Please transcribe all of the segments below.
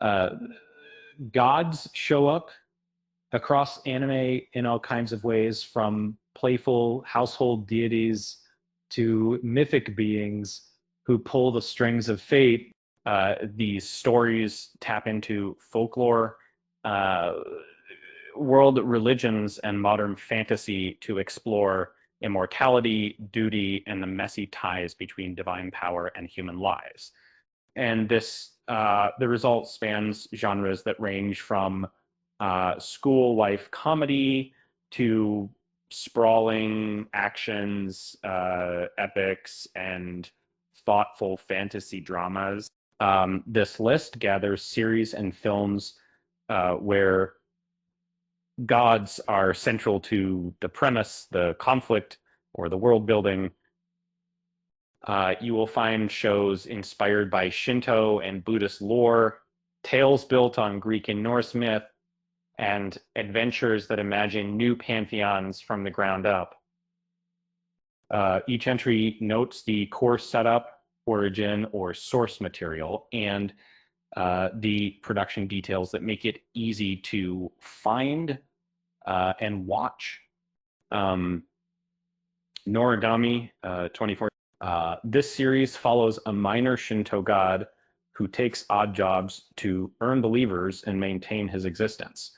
Uh, Gods show up across anime in all kinds of ways, from playful household deities to mythic beings who pull the strings of fate. These stories tap into folklore, uh, world religions, and modern fantasy to explore immortality, duty, and the messy ties between divine power and human lives. And the result spans genres that range from school life comedy to sprawling actions, epics, and thoughtful fantasy dramas. This list gathers series and films where gods are central to the premise, the conflict, or the world building. You will find shows inspired by Shinto and Buddhist lore, tales built on Greek and Norse myth, and adventures that imagine new pantheons from the ground up. Each entry notes the core setup, origin, or source material, and the production details that make it easy to find and watch. Noragami 24. This series follows a minor Shinto god who takes odd jobs to earn believers and maintain his existence.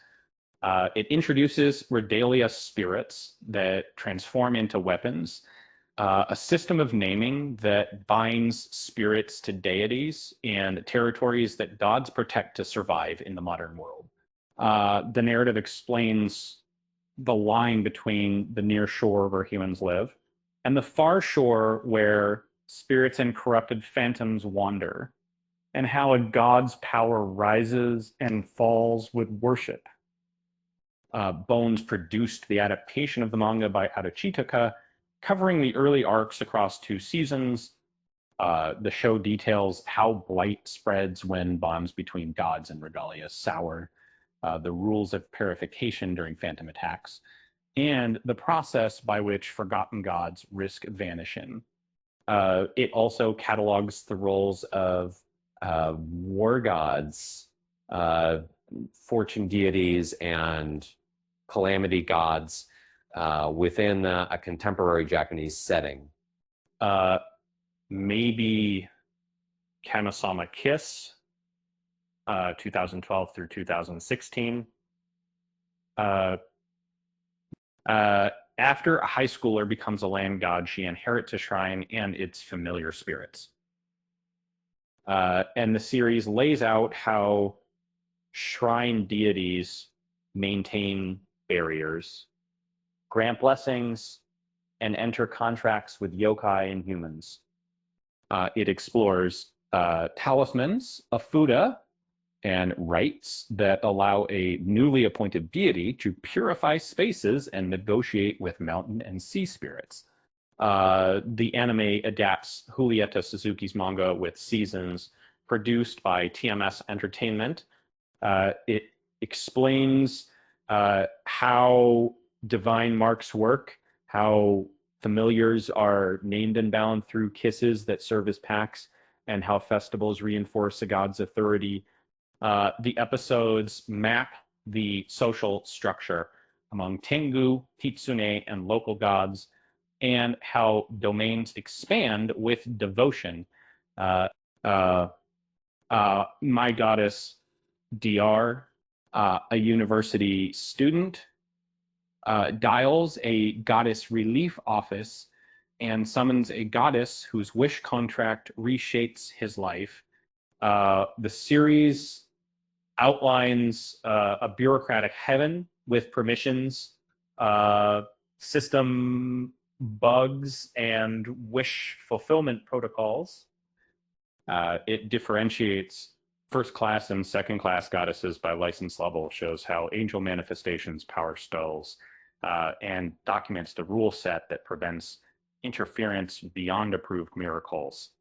It introduces regalia spirits that transform into weapons, a system of naming that binds spirits to deities, and territories that gods protect to survive in the modern world. The narrative explains the line between the near shore where humans live and the far shore where spirits and corrupted phantoms wander, and how a god's power rises and falls with worship. Bones produced the adaptation of the manga by Adachitaka, covering the early arcs across 2 seasons. The show details how blight spreads when bonds between gods and regalia sour, the rules of purification during phantom attacks, and the process by which forgotten gods risk vanishing. It also catalogs the roles of war gods, fortune deities, and calamity gods within a contemporary Japanese setting. Maybe Kamisama Kiss, 2012 through 2016. After a high schooler becomes a land god, she inherits a shrine and its familiar spirits. And the series lays out how shrine deities maintain barriers, grant blessings, and enter contracts with yokai and humans. It explores talismans, a fuda, and rites that allow a newly appointed deity to purify spaces and negotiate with mountain and sea spirits. The anime adapts Julieta Suzuki's manga with seasons produced by TMS Entertainment. It explains how divine marks work, how familiars are named and bound through kisses that serve as pacts, and how festivals reinforce a god's authority. The episodes map the social structure among Tengu, Kitsune, and local gods, and how domains expand with devotion. My goddess Dr, a university student, dials a goddess relief office and summons a goddess whose wish contract reshapes his life. The series outlines a bureaucratic heaven with permissions, system bugs, and wish fulfillment protocols. It differentiates first-class and second-class goddesses by license level, shows how angel manifestations power skulls, and documents the rule set that prevents interference beyond approved miracles.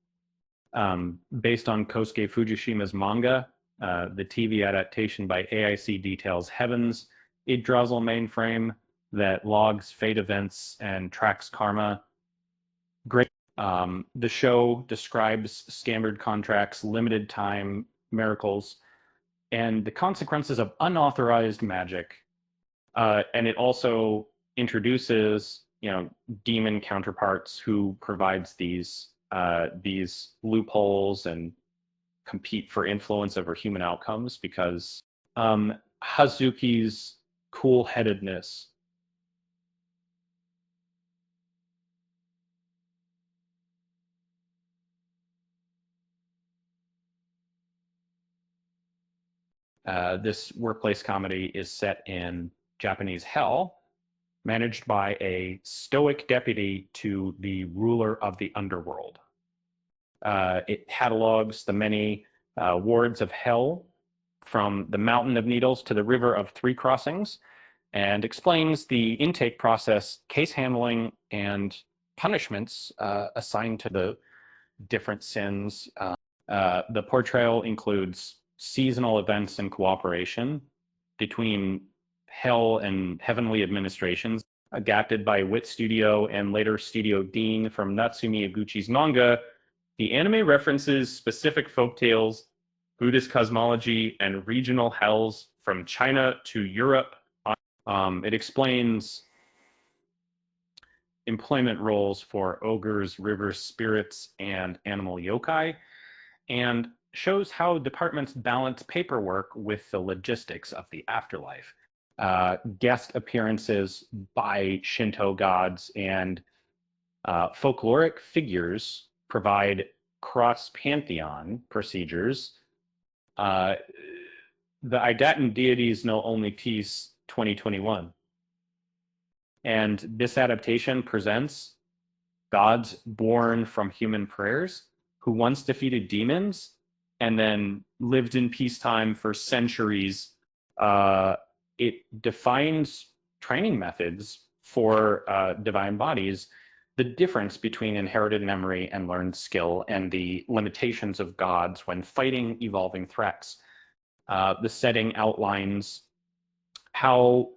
Based on Kosuke Fujishima's manga, the TV adaptation by AIC details heavens, a Drozzle mainframe that logs fate events and tracks karma. Great. The show describes scammered contracts, limited time miracles, and the consequences of unauthorized magic. And it also introduces, demon counterparts who provides these loopholes and compete for influence over human outcomes because Hazuki's cool-headedness. This workplace comedy is set in Japanese hell, managed by a stoic deputy to the ruler of the underworld. It catalogs the many wards of hell, from the Mountain of Needles to the River of Three Crossings, and explains the intake process, case handling, and punishments assigned to the different sins. The portrayal includes seasonal events and cooperation between hell and heavenly administrations, adapted by Wit Studio and later Studio Dean from Natsumi Iguchi's manga. The anime references specific folktales, Buddhist cosmology, and regional hells from China to Europe. It explains employment roles for ogres, river spirits, and animal yokai, and shows how departments balance paperwork with the logistics of the afterlife. Guest appearances by Shinto gods and folkloric figures provide cross-pantheon procedures. The Idatan deities know only peace 2021. And this adaptation presents gods born from human prayers who once defeated demons and then lived in peacetime for centuries. It defines training methods for divine bodies, the difference between inherited memory and learned skill, and the limitations of gods when fighting evolving threats. The setting outlines how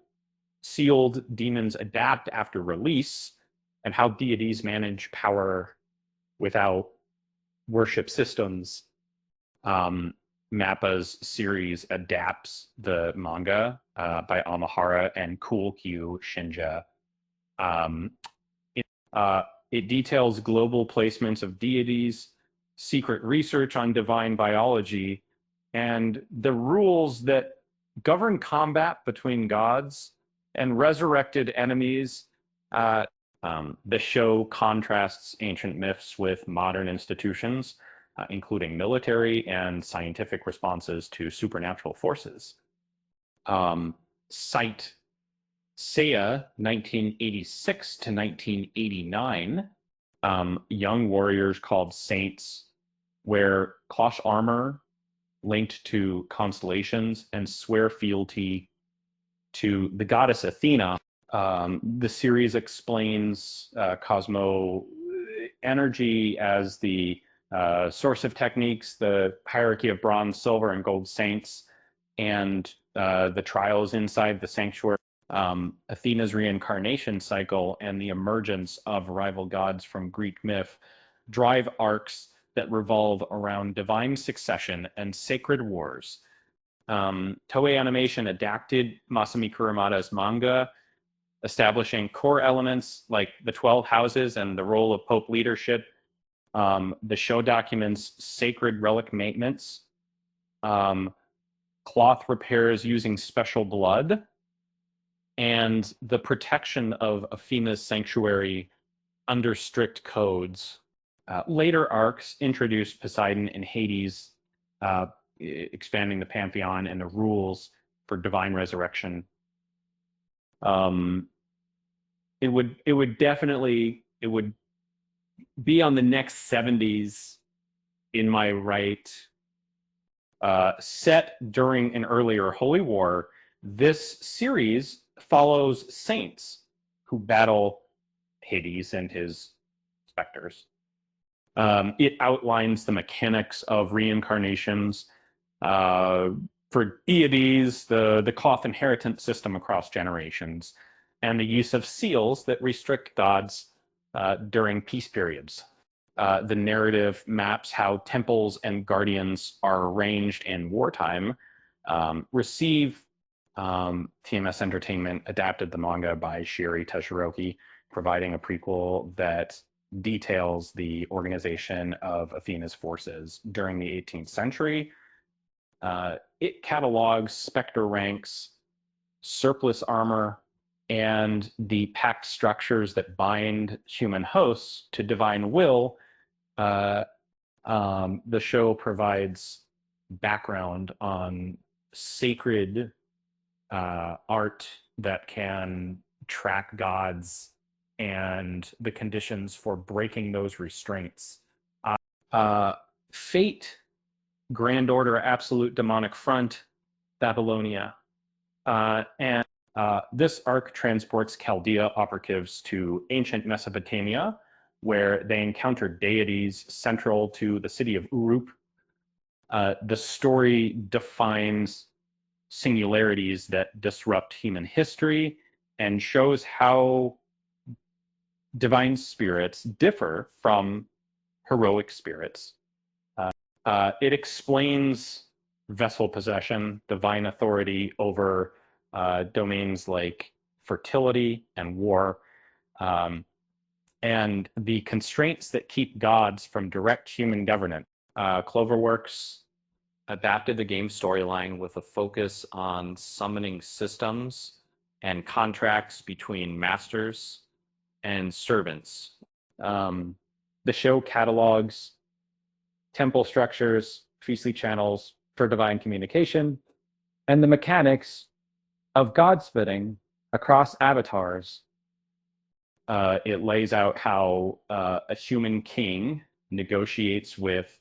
sealed demons adapt after release and how deities manage power without worship systems. Mappa's series adapts the manga by Amahara and Cool Q Shinja. It details global placements of deities, secret research on divine biology, and the rules that govern combat between gods and resurrected enemies. The show contrasts ancient myths with modern institutions, including military and scientific responses to supernatural forces. Cite Seiya, 1986 to 1989, young warriors called saints wear cloth armor linked to constellations and swear fealty to the goddess Athena. The series explains cosmo energy as the source of techniques, the hierarchy of bronze, silver, and gold saints, and the trials inside the sanctuary, Athena's reincarnation cycle, and the emergence of rival gods from Greek myth drive arcs that revolve around divine succession and sacred wars. Toei Animation adapted Masami Kurumada's manga, establishing core elements like the 12 houses and the role of Pope leadership. The show documents sacred relic maintenance, cloth repairs using special blood, and the protection of Athena's sanctuary under strict codes. Later arcs introduced Poseidon and Hades, expanding the pantheon and the rules for divine resurrection. It would be on the next 70s in my right. Set during an earlier holy war, this series follows saints who battle Hades and his specters. It outlines the mechanics of reincarnations for deities, the cloth inheritance system across generations, and the use of seals that restrict gods during peace periods. The narrative maps how temples and guardians are arranged in wartime, receive. TMS Entertainment adapted the manga by Shiori Todoroki, providing a prequel that details the organization of Athena's forces during the 18th century. It catalogs specter ranks, surplus armor, and the pact structures that bind human hosts to divine will. The show provides background on sacred art that can track gods and the conditions for breaking those restraints. Fate, Grand Order, Absolute Demonic Front, Babylonia. And this arc transports Chaldea operatives to ancient Mesopotamia, where they encounter deities central to the city of Uruk. The story defines singularities that disrupt human history and shows how divine spirits differ from heroic spirits. It explains vessel possession, divine authority over domains like fertility and war, and the constraints that keep gods from direct human governance. Cloverworks adapted the game storyline with a focus on summoning systems and contracts between masters and servants. The show catalogs temple structures, priestly channels for divine communication, and the mechanics of god splitting across avatars. It lays out how a human king negotiates with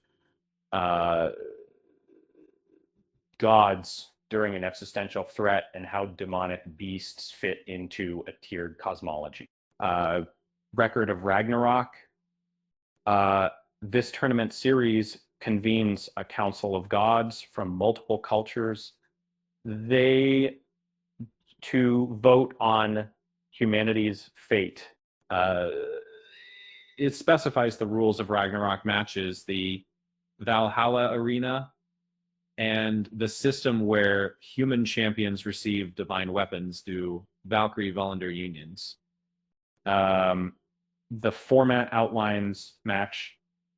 gods during an existential threat and how demonic beasts fit into a tiered cosmology. Record of Ragnarok. This tournament series convenes a council of gods from multiple cultures. They to vote on humanity's fate. It specifies the rules of Ragnarok matches, the Valhalla arena, and the system where human champions receive divine weapons through Valkyrie Volundar unions. The format outlines match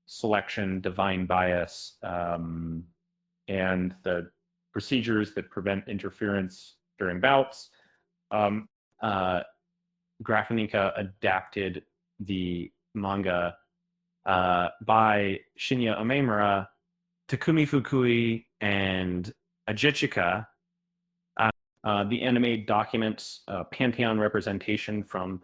selection, divine bias, and the procedures that prevent interference during bouts. Graphinica adapted the manga by Shinya Omemura, Takumi Fukui, and Ajichika. The anime documents pantheon representation from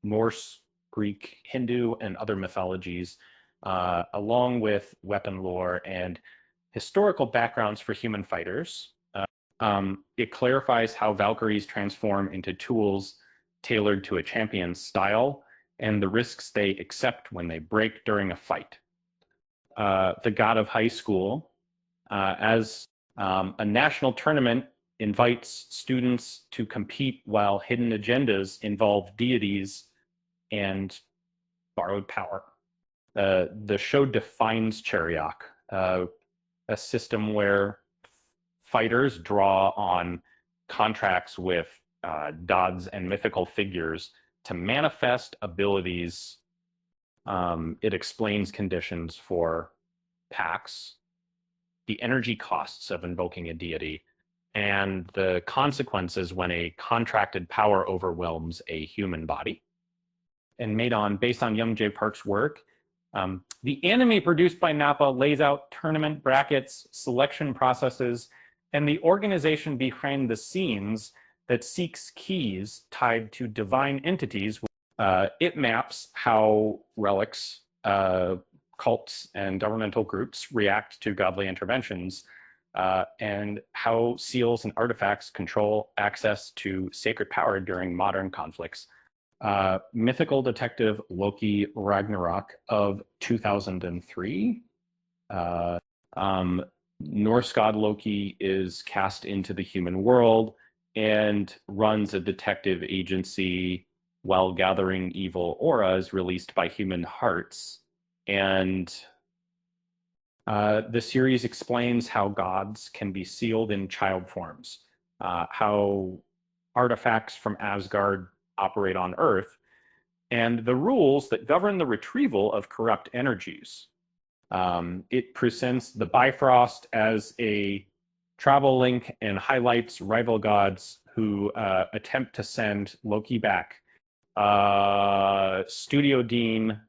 Norse, Greek, Hindu, and other mythologies, along with weapon lore and historical backgrounds for human fighters. It clarifies how Valkyries transform into tools tailored to a champion's style and the risks they accept when they break during a fight. The God of High School, as a national tournament, invites students to compete while hidden agendas involve deities and borrowed power. The show defines Chariok, a system where fighters draw on contracts with gods and mythical figures to manifest abilities. It explains conditions for pacts, the energy costs of invoking a deity, and the consequences when a contracted power overwhelms a human body. And based on Young J. Park's work, the anime produced by Nappa lays out tournament brackets, selection processes, and the organization behind the scenes that seeks keys tied to divine entities. It maps how relics, cults, and governmental groups react to godly interventions, and how seals and artifacts control access to sacred power during modern conflicts. Mythical detective Loki Ragnarok of 2003. Norse god Loki is cast into the human world and runs a detective agency while gathering evil auras released by human hearts. And The series explains how gods can be sealed in child forms, how artifacts from Asgard operate on Earth, and the rules that govern the retrieval of corrupt energies. It presents the Bifrost as a travel link and highlights rival gods who attempt to send Loki back. Studio Dean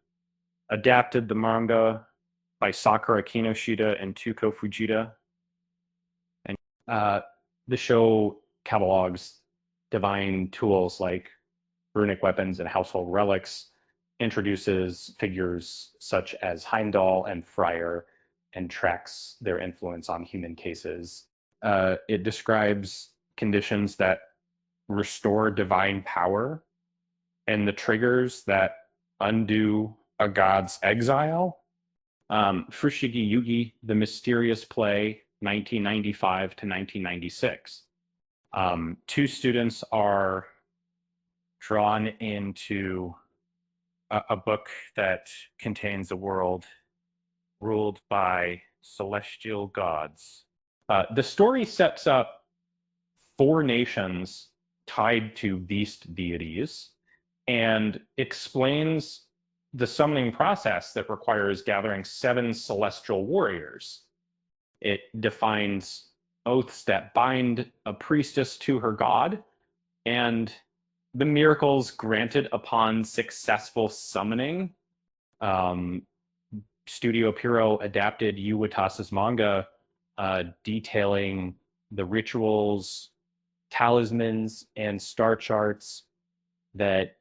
adapted the manga by Sakura Kinoshita and Tuko Fujita. And the show catalogs divine tools like runic weapons and household relics, introduces figures such as Heimdall and Freyr, and tracks their influence on human cases. It describes conditions that restore divine power and the triggers that undo a god's exile. Fushigi Yugi, The Mysterious Play, 1995 to 1996. Two students are drawn into a book that contains a world ruled by celestial gods. The story sets up four nations tied to beast deities and explains the summoning process that requires gathering 7 celestial warriors. It defines oaths that bind a priestess to her god and the miracles granted upon successful summoning. Studio Piro adapted Yu Watasa's manga, detailing the rituals, talismans, and star charts that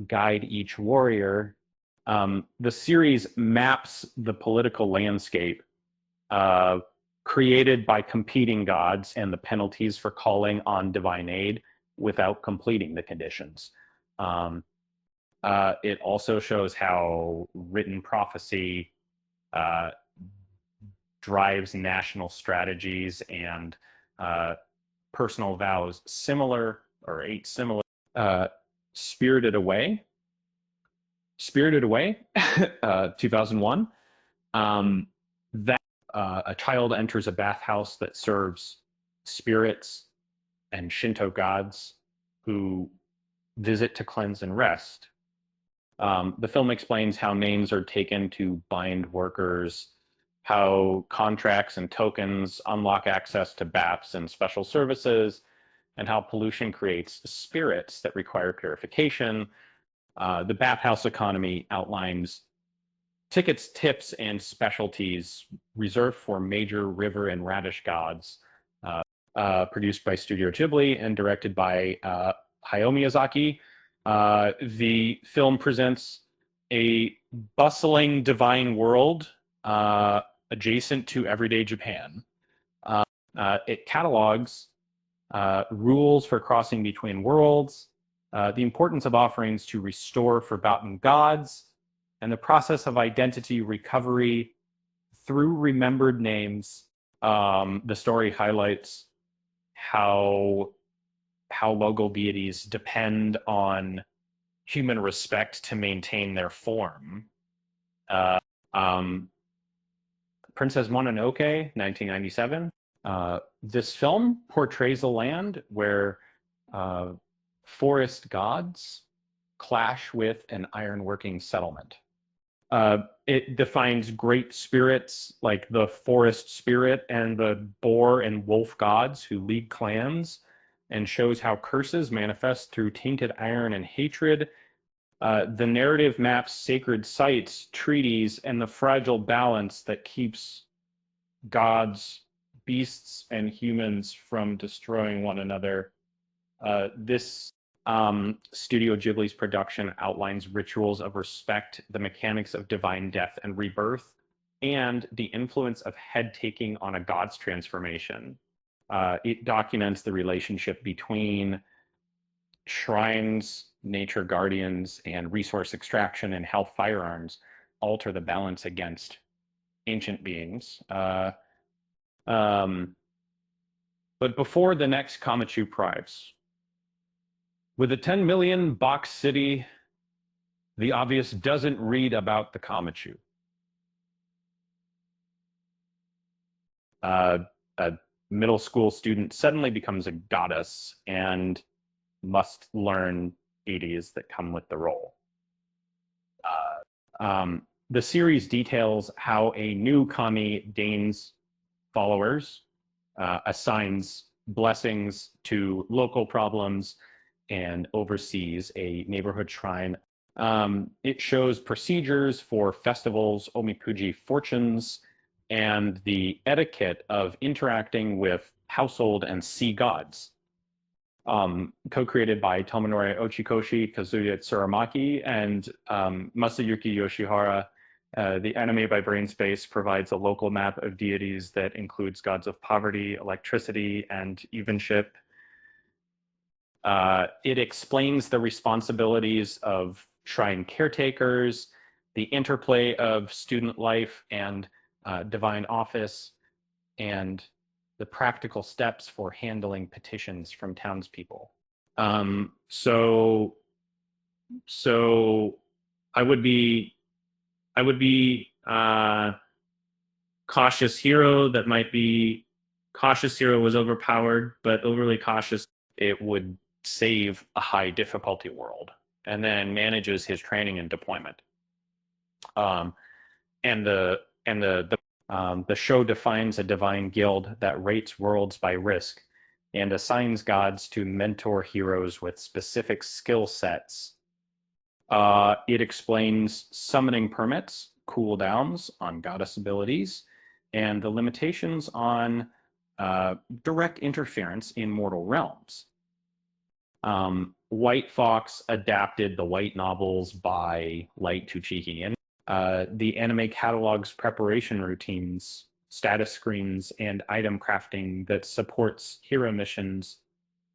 guide each warrior. The series maps the political landscape created by competing gods and the penalties for calling on divine aid without completing the conditions. It also shows how written prophecy drives national strategies and personal vows similar or 8 similar. Spirited Away, 2001. That a child enters a bathhouse that serves spirits and Shinto gods who visit to cleanse and rest. The film explains how names are taken to bind workers, how contracts and tokens unlock access to baths and special services, and how pollution creates spirits that require purification. The bathhouse economy outlines tickets, tips, and specialties reserved for major river and radish gods, produced by Studio Ghibli and directed by Hayao Miyazaki. The film presents a bustling divine world adjacent to everyday Japan. It catalogs rules for crossing between worlds, the importance of offerings to restore forgotten gods, and the process of identity recovery through remembered names. The story highlights how local deities depend on human respect to maintain their form. Princess Mononoke, 1997. This film portrays a land where forest gods clash with an ironworking settlement. It defines great spirits like the forest spirit and the boar and wolf gods who lead clans, and shows how curses manifest through tainted iron and hatred. The narrative maps sacred sites, treaties, and the fragile balance that keeps gods, beasts, and humans from destroying one another. This Studio Ghibli's production outlines rituals of respect, the mechanics of divine death and rebirth, and the influence of head taking on a god's transformation. It documents the relationship between shrines, nature guardians, and resource extraction, and how firearms alter the balance against ancient beings. But before the next Kamechu Prize, with a 10 million box city, the obvious doesn't read about the Kamechu. a middle school student suddenly becomes a goddess and must learn deities that come with the role. The series details how a new kami gains followers, assigns blessings to local problems, and oversees a neighborhood shrine. It shows procedures for festivals, omipuji fortunes, and the etiquette of interacting with household and sea gods. Co-created by Tomonori Ochikoshi, Kazuya Tsuramaki, and Masayuki Yoshihara. The anime by Brainspace provides a local map of deities that includes gods of poverty, electricity, and evenship. It explains the responsibilities of shrine caretakers, the interplay of student life and divine office, and the practical steps for handling petitions from townspeople. So I would be cautious hero. That might be cautious hero was overpowered, but overly cautious, it would save a high difficulty world and then manages his training and deployment. And the show defines a divine guild that rates worlds by risk and assigns gods to mentor heroes with specific skill sets. It explains summoning permits, cooldowns on goddess abilities, and the limitations on direct interference in mortal realms. White Fox adapted the White novels by Light Tuchiki, and the anime catalogs preparation routines, status screens, and item crafting that supports hero missions,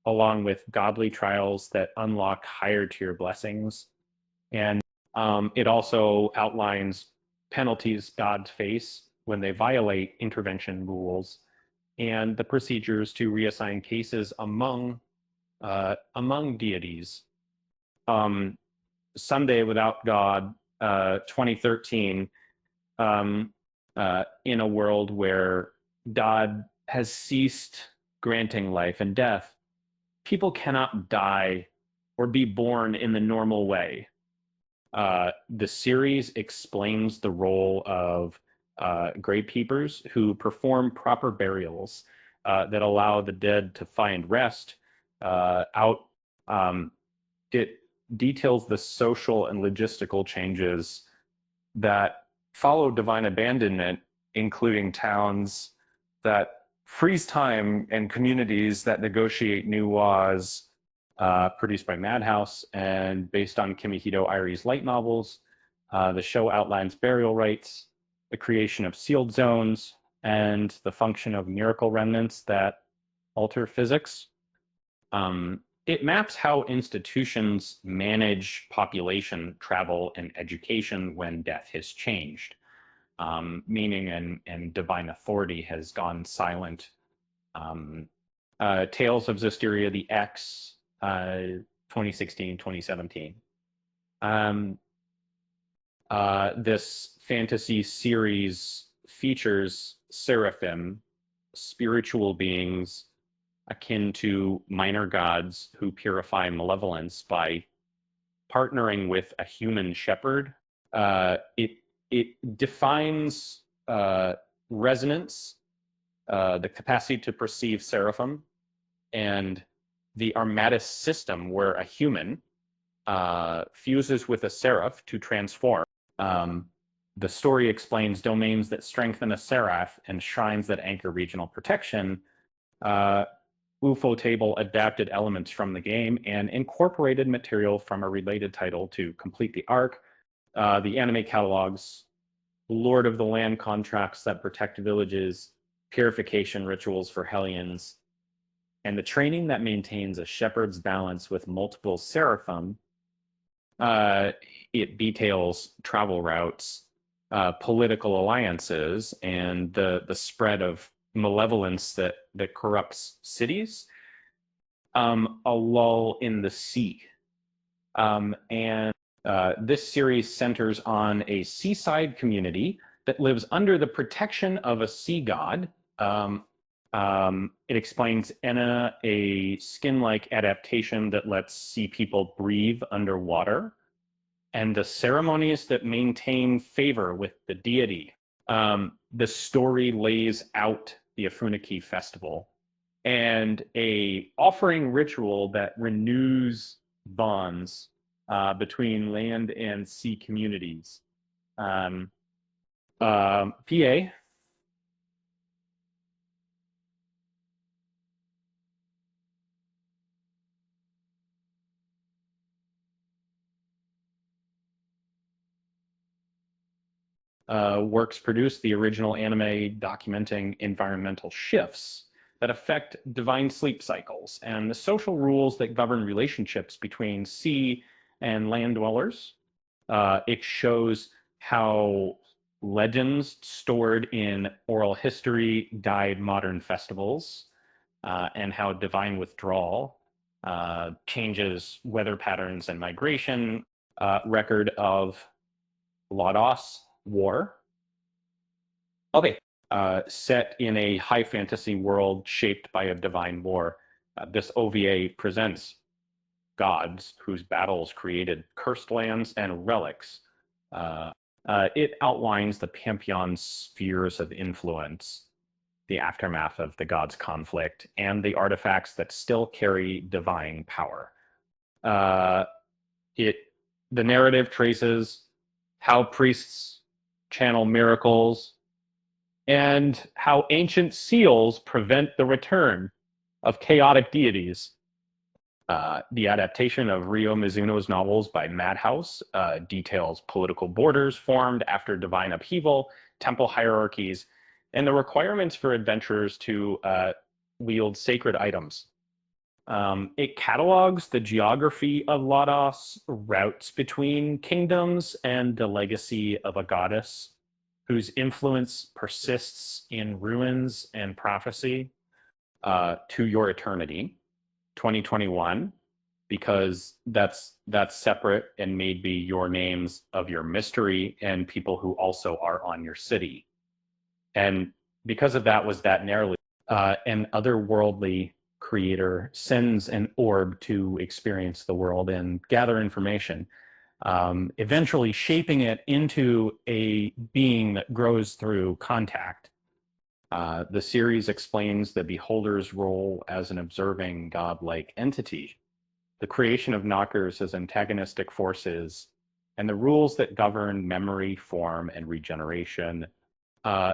along with godly trials that unlock higher tier blessings. And it also outlines penalties gods face when they violate intervention rules and the procedures to reassign cases among deities. Someday Without God, 2013, in a world where God has ceased granting life and death, people cannot die or be born in the normal way. The series explains the role of gravekeepers who perform proper burials that allow the dead to find rest. It details the social and logistical changes that follow divine abandonment, including towns that freeze time and communities that negotiate new laws. Produced by Madhouse and based on Kimihito Airi's light novels. The show outlines burial rites, the creation of sealed zones, and the function of miracle remnants that alter physics. It maps how institutions manage population, travel, and education when death has changed. Meaning and divine authority has gone silent. Tales of Zestiria the X, 2016, 2017. This fantasy series features seraphim, spiritual beings akin to minor gods who purify malevolence by partnering with a human shepherd. It defines resonance, the capacity to perceive seraphim, and the Armatus system, where a human fuses with a seraph to transform. The story explains domains that strengthen a seraph and shrines that anchor regional protection. Ufotable adapted elements from the game and incorporated material from a related title to complete the arc. The anime catalogs Lord of the Land contracts that protect villages, purification rituals for Hellions, and the training that maintains a shepherd's balance with multiple seraphim. It details travel routes, political alliances, and the spread of malevolence that corrupts cities. A lull in the sea. And this series centers on a seaside community that lives under the protection of a sea god, It explains Enna, a skin-like adaptation that lets sea people breathe underwater, and the ceremonies that maintain favor with the deity. The story lays out the Afunaki festival and a offering ritual that renews bonds between land and sea communities. PA. Works produced the original anime documenting environmental shifts that affect divine sleep cycles and the social rules that govern relationships between sea and land dwellers. It shows how legends stored in oral history guide modern festivals, and how divine withdrawal changes weather patterns and migration. Record of Lodos War. Okay. Set in a high fantasy world shaped by a divine war. This OVA presents gods whose battles created cursed lands and relics. It outlines the pantheon's spheres of influence, the aftermath of the gods' conflict, and the artifacts that still carry divine power. The narrative traces how priests channel miracles and how ancient seals prevent the return of chaotic deities. The adaptation of Ryo Mizuno's novels by Madhouse details political borders formed after divine upheaval, temple hierarchies, and the requirements for adventurers to wield sacred items. It catalogs the geography of Lodos, routes between kingdoms, and the legacy of a goddess whose influence persists in ruins and prophecy to your eternity. 2021, because that's separate and maybe your names of your mystery and people who also are on your city. And because of that was that narrowly, an otherworldly creator sends an orb to experience the world and gather information, eventually shaping it into a being that grows through contact. The series explains the beholder's role as an observing godlike entity, the creation of knockers as antagonistic forces, and the rules that govern memory, form, and regeneration.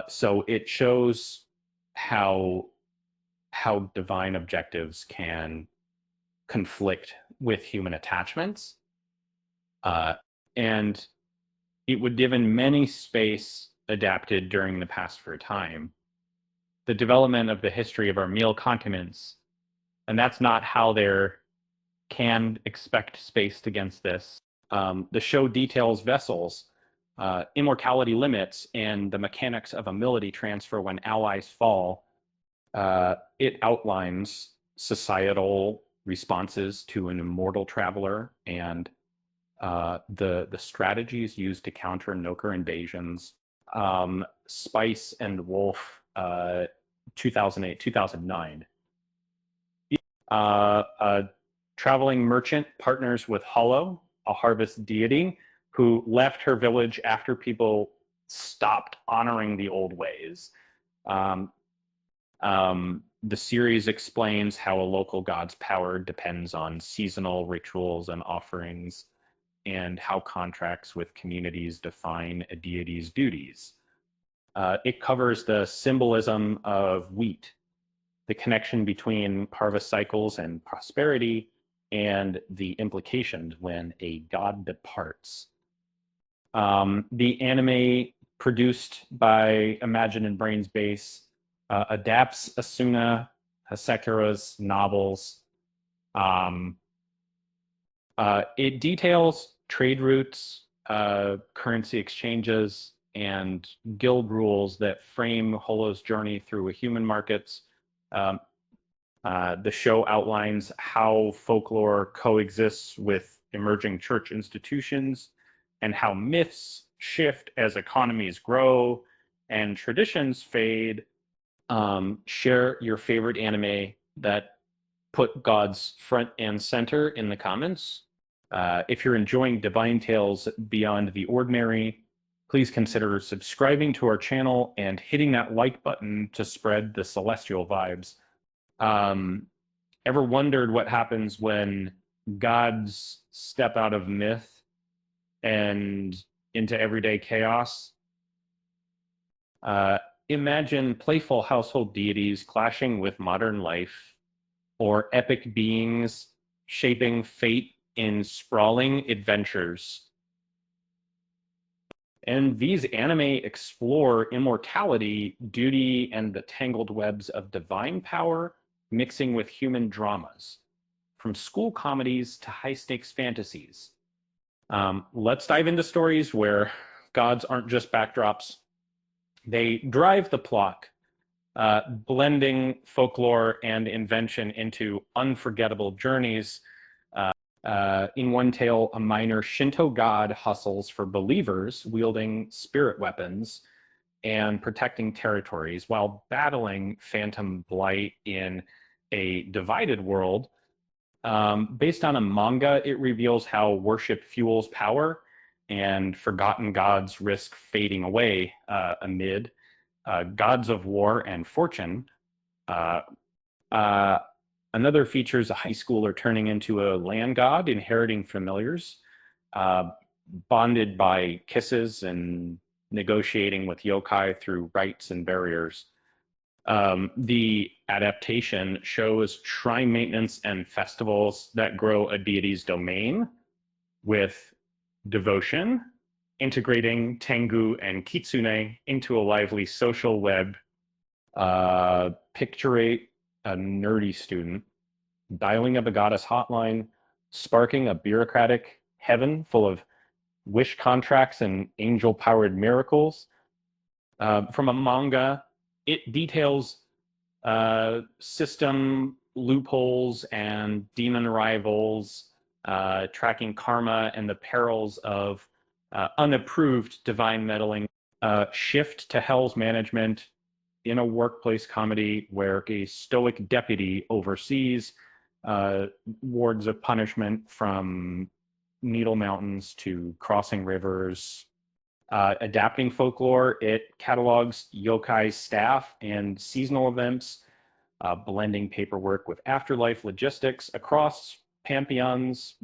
So it shows how divine objectives can conflict with human attachments. And it would given many space adapted during the past for time. The development of the history of our meal continents, and that's not how there can expect spaced against this. The show details vessels, immortality limits, and the mechanics of ability transfer when allies fall. It outlines societal responses to an immortal traveler and the strategies used to counter Noker invasions. Spice and Wolf, 2008, 2009. A traveling merchant partners with Hollow, a harvest deity, who left her village after people stopped honoring the old ways. The series explains how a local god's power depends on seasonal rituals and offerings, and how contracts with communities define a deity's duties. It covers the symbolism of wheat, the connection between harvest cycles and prosperity, and the implications when a god departs. The anime produced by Imagine and Brains Base adapts Asuna Hasekura's novels. It details trade routes, currency exchanges, and guild rules that frame Holo's journey through human markets. The show outlines how folklore coexists with emerging church institutions and how myths shift as economies grow and traditions fade. Share your favorite anime that put gods front and center in the comments. If you're enjoying Divine Tales Beyond the Ordinary, please consider subscribing to our channel and hitting that like button to spread the celestial vibes. Ever wondered what happens when gods step out of myth and into everyday chaos? Imagine playful household deities clashing with modern life, or epic beings shaping fate in sprawling adventures. And these anime explore immortality, duty, and the tangled webs of divine power mixing with human dramas, from school comedies to high-stakes fantasies. Let's dive into stories where gods aren't just backdrops. They drive the plot, blending folklore and invention into unforgettable journeys. In one tale, a minor Shinto god hustles for believers, wielding spirit weapons and protecting territories while battling phantom blight in a divided world. Based on a manga, it reveals how worship fuels power and forgotten gods risk fading away amid gods of war and fortune. Uh, Another features a high schooler turning into a land god, inheriting familiars, bonded by kisses and negotiating with yokai through rites and barriers. The adaptation shows shrine maintenance and festivals that grow a deity's domain with devotion, integrating Tengu and Kitsune into a lively social web. Picture a nerdy student dialing up a goddess hotline, sparking a bureaucratic heaven full of wish contracts and angel-powered miracles. From a manga, it details system loopholes and demon rivals, tracking karma and the perils of unapproved divine meddling. Shift to Hell's management in a workplace comedy where a stoic deputy oversees wards of punishment from Needle Mountains to crossing rivers. Adapting folklore, it catalogs yokai staff and seasonal events, blending paperwork with afterlife logistics across pantheons.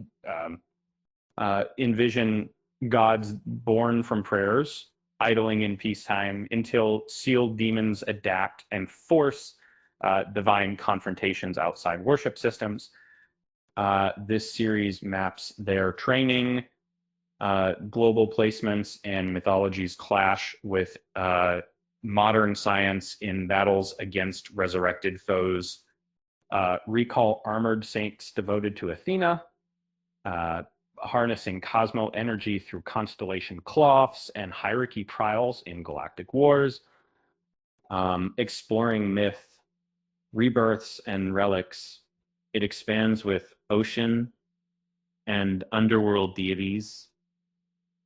Envision gods born from prayers, idling in peacetime until sealed demons adapt and force divine confrontations outside worship systems. This series maps their training, global placements, and mythologies clash with modern science in battles against resurrected foes. Recall armored saints devoted to Athena, harnessing cosmo energy through constellation cloths and hierarchy trials in galactic wars. Exploring myth, rebirths, and relics, it expands with ocean and underworld deities,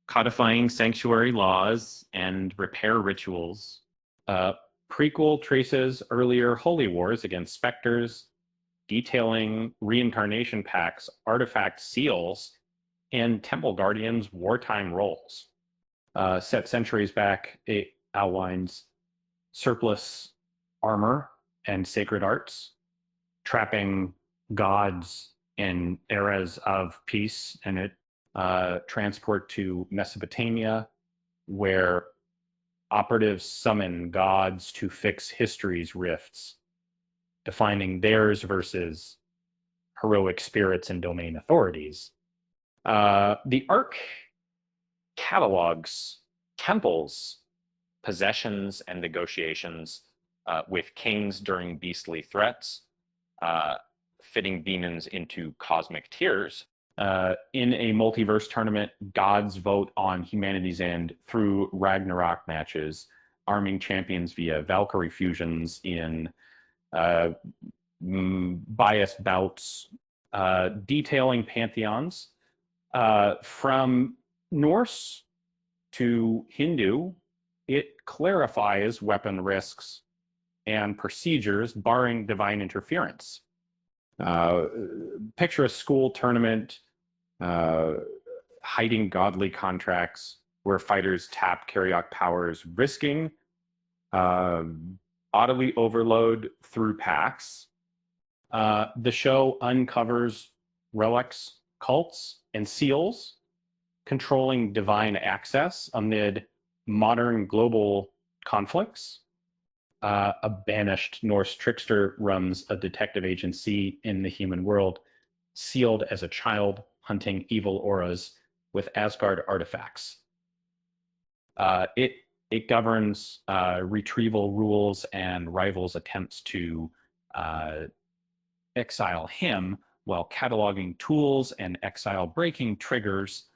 codifying sanctuary laws and repair rituals. Prequel traces earlier holy wars against specters, detailing reincarnation pacts, artifact seals, and temple guardians' wartime roles. Set centuries back, it outlines surplus armor and sacred arts, trapping gods in eras of peace, and it transport to Mesopotamia, where operatives summon gods to fix history's rifts, defining theirs versus heroic spirits and domain authorities. The arc catalogs temples, possessions, and negotiations with kings during beastly threats, fitting demons into cosmic tiers. In a multiverse tournament, gods vote on humanity's end through Ragnarok matches, arming champions via Valkyrie fusions in biased bouts, detailing pantheons. From Norse to Hindu, it clarifies weapon risks and procedures barring divine interference. Picture a school tournament hiding godly contracts where fighters tap Karyok powers, risking audibly overload through packs. The show uncovers relics, cults, and seals, controlling divine access amid modern global conflicts. A banished Norse trickster runs a detective agency in the human world, sealed as a child, hunting evil auras with Asgard artifacts. It governs retrieval rules and rivals' attempts to exile him, while cataloging tools and exile-breaking triggers.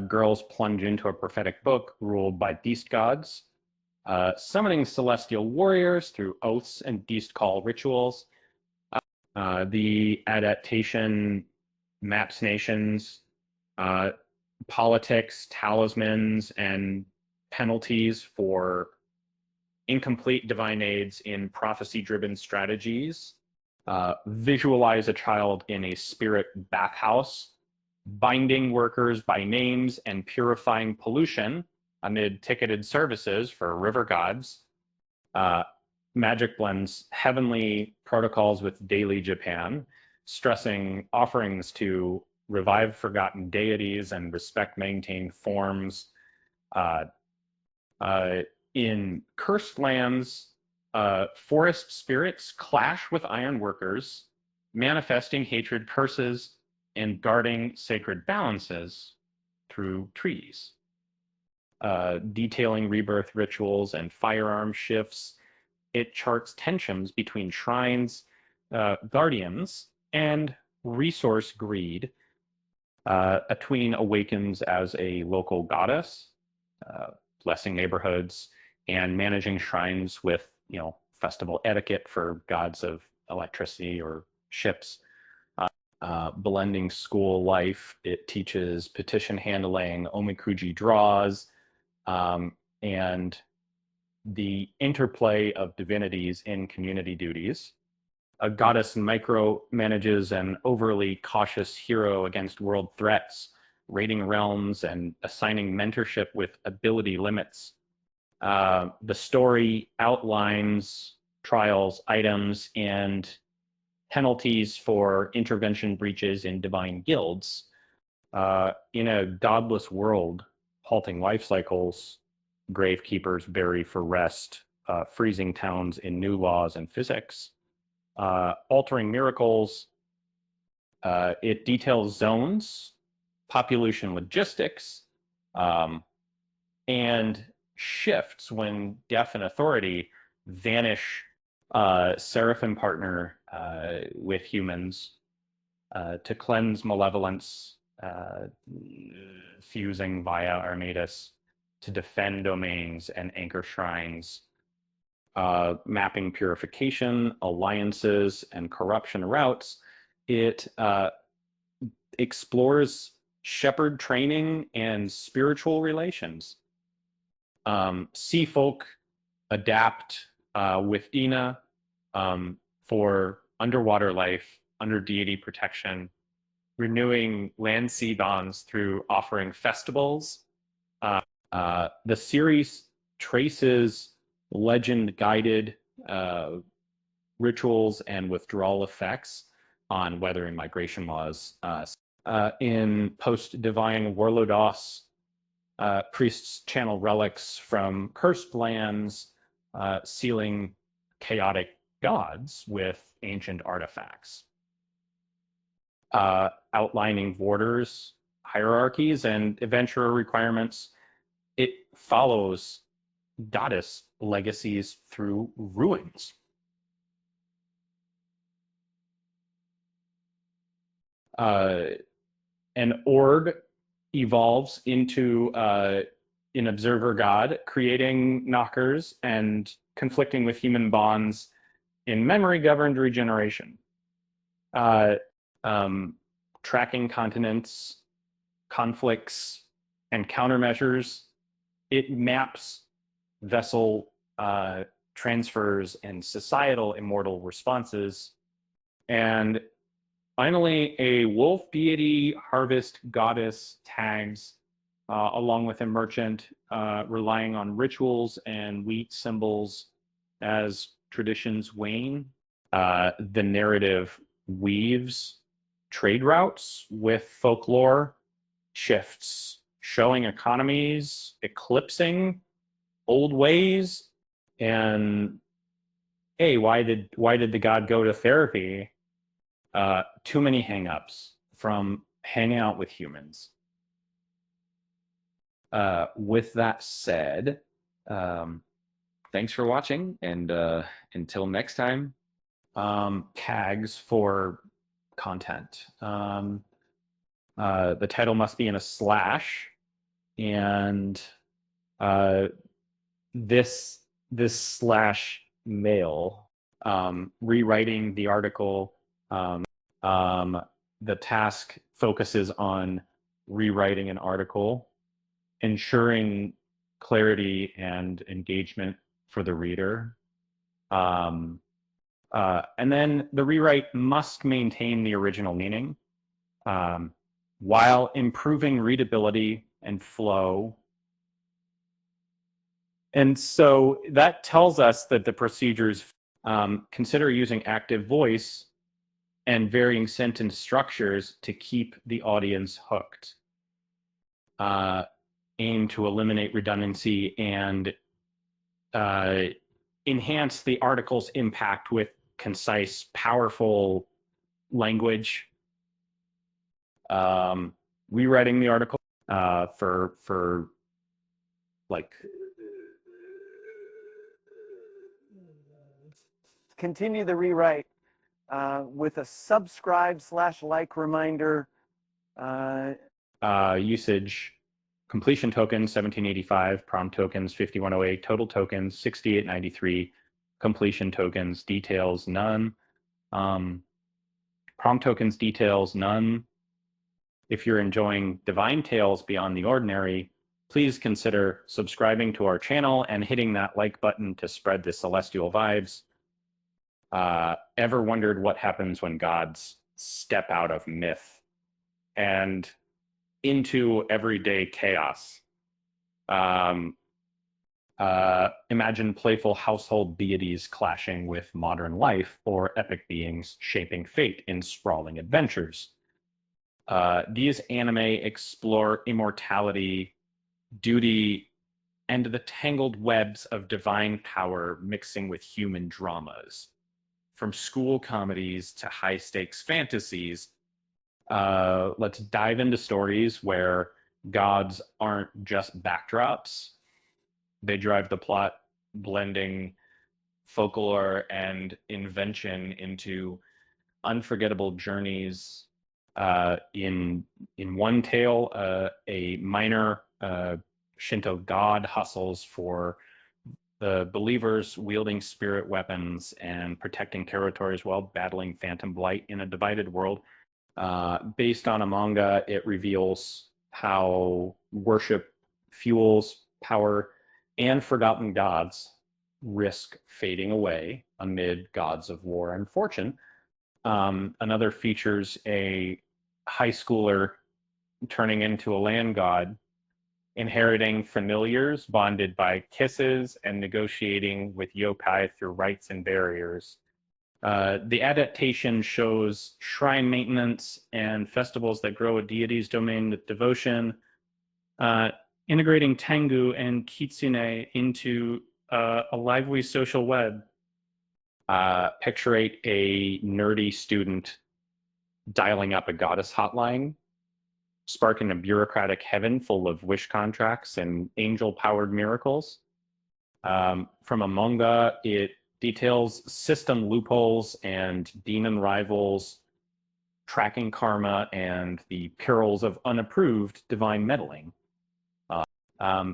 Girls plunge into a prophetic book ruled by beast gods, summoning celestial warriors through oaths and beast call rituals. The adaptation maps nations, politics, talismans, and penalties for incomplete divine aids in prophecy-driven strategies. Visualize a child in a spirit bathhouse, binding workers by names and purifying pollution amid ticketed services for river gods. Magic blends heavenly protocols with daily Japan, stressing offerings to revive forgotten deities and respect maintained forms. In cursed lands, forest spirits clash with iron workers, manifesting hatred curses and guarding sacred balances through treaties. Detailing rebirth rituals and firearm shifts, it charts tensions between shrines, guardians, and resource greed. A tween awakens as a local goddess, blessing neighborhoods and managing shrines with, festival etiquette for gods of electricity or ships. Blending school life, it teaches petition handling, omikuji draws, and the interplay of divinities in community duties. A goddess micromanages an overly cautious hero against world threats, raiding realms and assigning mentorship with ability limits. The story outlines trials, items, and penalties for intervention breaches in divine guilds. In a godless world, halting life cycles, gravekeepers bury for rest, freezing towns in new laws and physics, altering miracles. It details zones, population logistics, and shifts when death and authority vanish. Seraphim partner with humans to cleanse malevolence, fusing via Armatus to defend domains and anchor shrines, mapping purification, alliances, and corruption routes. It explores shepherd training and spiritual relations. Sea folk adapt with Ina for underwater life, under deity protection, renewing land-sea bonds through offering festivals. The series traces legend-guided rituals and withdrawal effects on weather and migration laws. In post-divine Warlodos, priests channel relics from cursed lands, sealing chaotic gods with ancient artifacts. Outlining borders, hierarchies, and adventurer requirements, it follows goddess legacies through ruins. An org evolves into an observer god, creating knockers and conflicting with human bonds in memory-governed regeneration. Tracking continents, conflicts, and countermeasures, it maps vessel transfers, and societal immortal responses. And finally, a wolf deity harvest goddess tags, along with a merchant, relying on rituals and wheat symbols as traditions wane. The narrative weaves trade routes with folklore, shifts, showing economies, eclipsing old ways, and hey, why did the god go to therapy? Too many hangups from hanging out with humans. With that said, thanks for watching, and until next time, tags for content. The title must be in a slash, and this slash mail, rewriting the article. The task focuses on rewriting an article, ensuring clarity and engagement for the reader. And then the rewrite must maintain the original meaning, while improving readability and flow. And so that tells us that the procedures consider using active voice and varying sentence structures to keep the audience hooked. Aim to eliminate redundancy and enhance the article's impact with concise, powerful language. Rewriting the article for like continue the rewrite with a subscribe/like reminder. Usage: completion tokens 1785, prompt tokens 5108, total tokens 6893, completion tokens details none, prompt tokens details none. If you're enjoying Divine Tales Beyond the Ordinary, please consider subscribing to our channel and hitting that like button to spread the celestial vibes. Ever wondered what happens when gods step out of myth and into everyday chaos? Imagine playful household deities clashing with modern life, or epic beings shaping fate in sprawling adventures. These anime explore immortality, duty, and the tangled webs of divine power mixing with human dramas. From school comedies to high-stakes fantasies, let's dive into stories where gods aren't just backdrops. They drive the plot, blending folklore and invention into unforgettable journeys. In one tale, a minor Shinto god hustles for the believers, wielding spirit weapons and protecting territories while battling phantom blight in a divided world. Based on a manga, it reveals how worship fuels power and forgotten gods risk fading away amid gods of war and fortune. Another features a high schooler turning into a land god, inheriting familiars bonded by kisses and negotiating with yokai through rites and barriers. The adaptation shows shrine maintenance and festivals that grow a deity's domain with devotion, integrating Tengu and Kitsune into a lively social web. Picturate a nerdy student dialing up a goddess hotline, sparking a bureaucratic heaven full of wish contracts and angel-powered miracles. From a manga, it details system loopholes and demon rivals, tracking karma and the perils of unapproved divine meddling.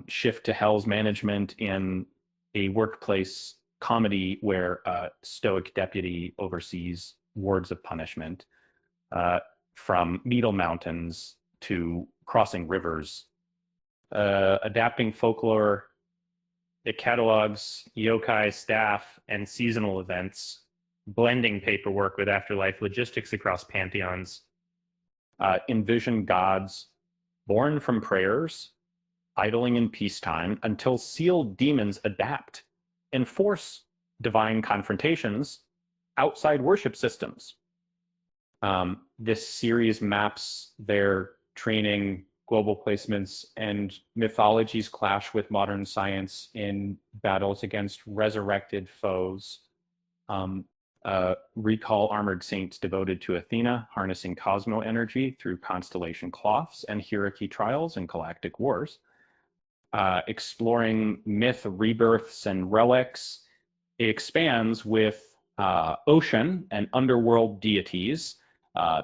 Shift to Hell's management in a workplace comedy where a stoic deputy oversees wards of punishment, from Needle Mountains to crossing rivers. Adapting folklore It catalogs yokai staff and seasonal events, blending paperwork with afterlife logistics across pantheons. Envision gods born from prayers, idling in peacetime, until sealed demons adapt and force divine confrontations outside worship systems. This series maps their training, global placements, and mythologies clash with modern science in battles against resurrected foes. Recall armored saints devoted to Athena, harnessing cosmo energy through constellation cloths and hierarchy trials and galactic wars. Exploring myth, rebirths, and relics. It expands with ocean and underworld deities,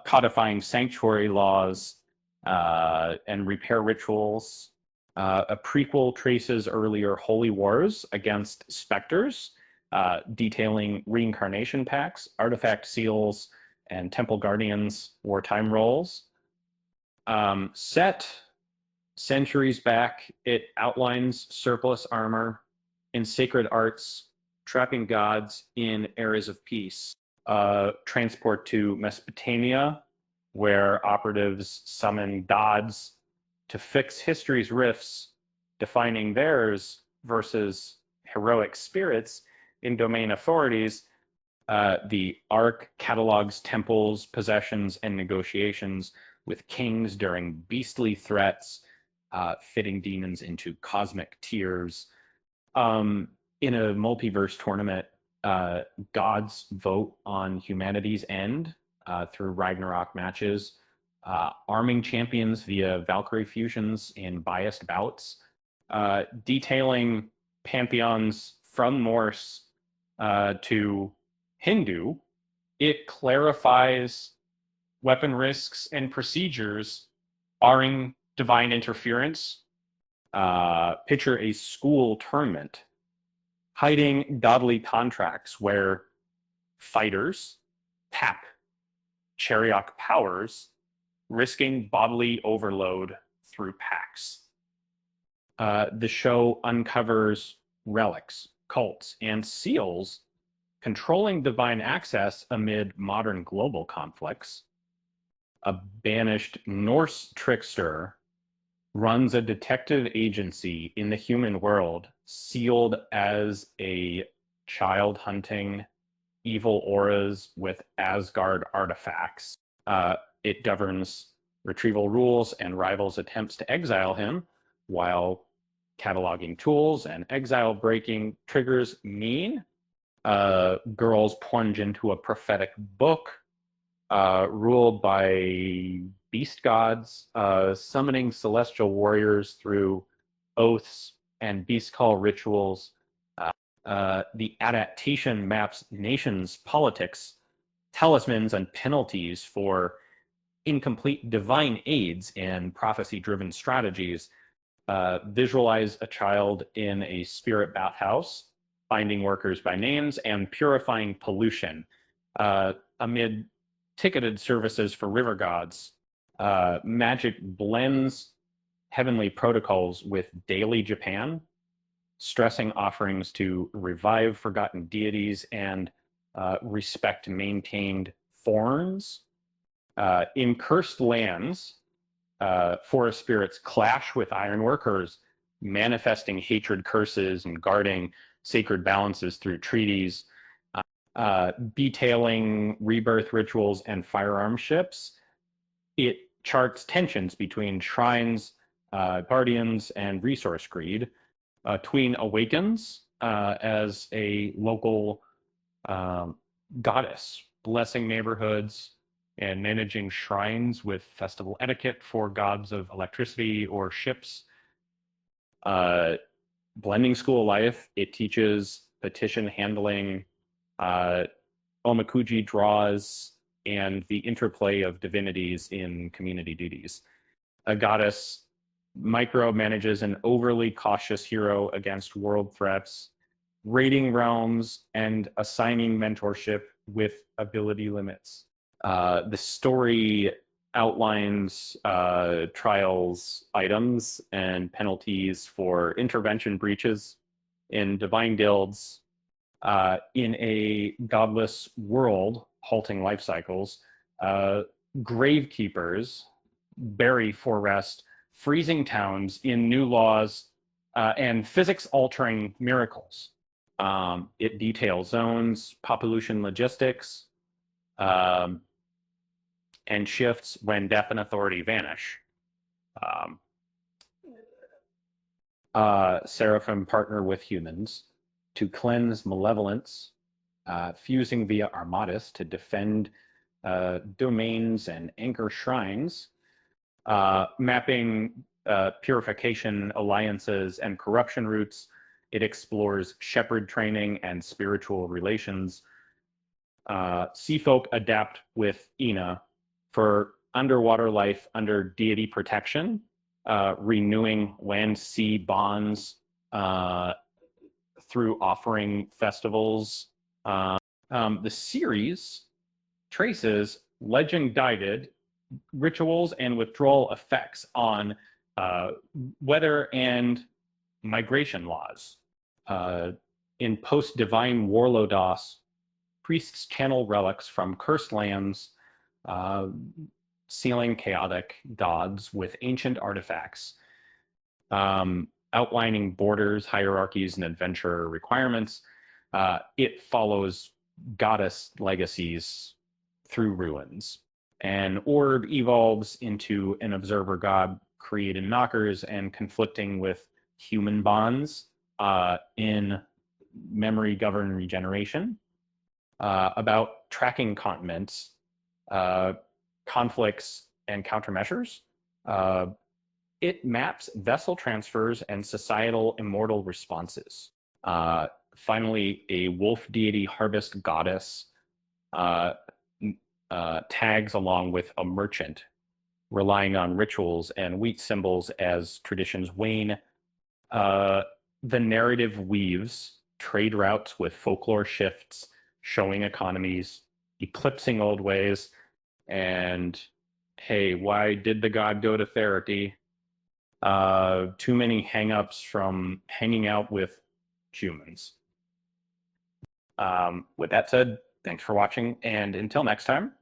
codifying sanctuary laws and repair rituals. A prequel traces earlier holy wars against specters, detailing reincarnation pacts, artifact seals, and temple guardians wartime roles. Set centuries back, it outlines surplus armor and sacred arts, trapping gods in eras of peace. Transport to Mesopotamia, where operatives summon gods to fix history's rifts, defining theirs versus heroic spirits in domain authorities. The Ark catalogs temples, possessions, and negotiations with kings during beastly threats, fitting demons into cosmic tiers. In a multiverse tournament, gods vote on humanity's end through Ragnarok matches, arming champions via Valkyrie fusions in biased bouts, detailing pantheons from Norse to Hindu. It clarifies weapon risks and procedures, barring divine interference. Picture a school tournament hiding godly contracts where fighters tap chariot powers, risking bodily overload through packs. The show uncovers relics, cults, and seals controlling divine access amid modern global conflicts. A banished Norse trickster runs a detective agency in the human world, sealed as a child hunting evil auras with Asgard artifacts. It governs retrieval rules and rivals attempts to exile him, while cataloging tools and exile breaking triggers mean girls plunge into a prophetic book ruled by beast gods, summoning celestial warriors through oaths and beast call rituals. The adaptation maps nations' politics, talismans, and penalties for incomplete divine aids and prophecy-driven strategies. Visualize a child in a spirit bathhouse, finding workers by names, and purifying pollution amid ticketed services for river gods. Magic blends heavenly protocols with daily Japan, stressing offerings to revive forgotten deities and respect maintained thorns. In cursed lands, forest spirits clash with ironworkers, manifesting hatred curses and guarding sacred balances through treaties. Detailing rebirth rituals and firearm ships. It charts tensions between shrines, guardians, and resource greed. Tween awakens as a local goddess, blessing neighborhoods and managing shrines with festival etiquette for gods of electricity or ships. Blending school life, it teaches petition handling, Omakuji draws, and the interplay of divinities in community duties. A goddess micromanages an overly cautious hero against world threats, raiding realms, and assigning mentorship with ability limits. The story outlines trials, items, and penalties for intervention breaches, in divine guilds, in a godless world, halting life cycles, gravekeepers bury for rest freezing towns in new laws and physics-altering miracles. It details zones, population logistics, and shifts when death and authority vanish. Seraphim partner with humans to cleanse malevolence, fusing via armadas to defend domains and anchor shrines, mapping purification, alliances, and corruption routes. It explores shepherd training and spiritual relations. Sea folk adapt with Ina for underwater life under deity protection, renewing land-sea bonds through offering festivals. The series traces legend-guided rituals and withdrawal effects on weather and migration laws. In post-divine Warlodos, priests channel relics from cursed lands, sealing chaotic gods with ancient artifacts, outlining borders, hierarchies, and adventure requirements. It follows goddess legacies through ruins. An orb evolves into an observer god created knockers and conflicting with human bonds in memory governed regeneration, about tracking continents, conflicts, and countermeasures. It maps vessel transfers and societal immortal responses. Finally, a wolf deity harvest goddess tags along with a merchant, relying on rituals and wheat symbols as traditions wane. The narrative weaves trade routes with folklore shifts, showing economies, eclipsing old ways, and hey, why did the god go to therapy? Too many hang-ups from hanging out with humans. With that said, thanks for watching, and until next time,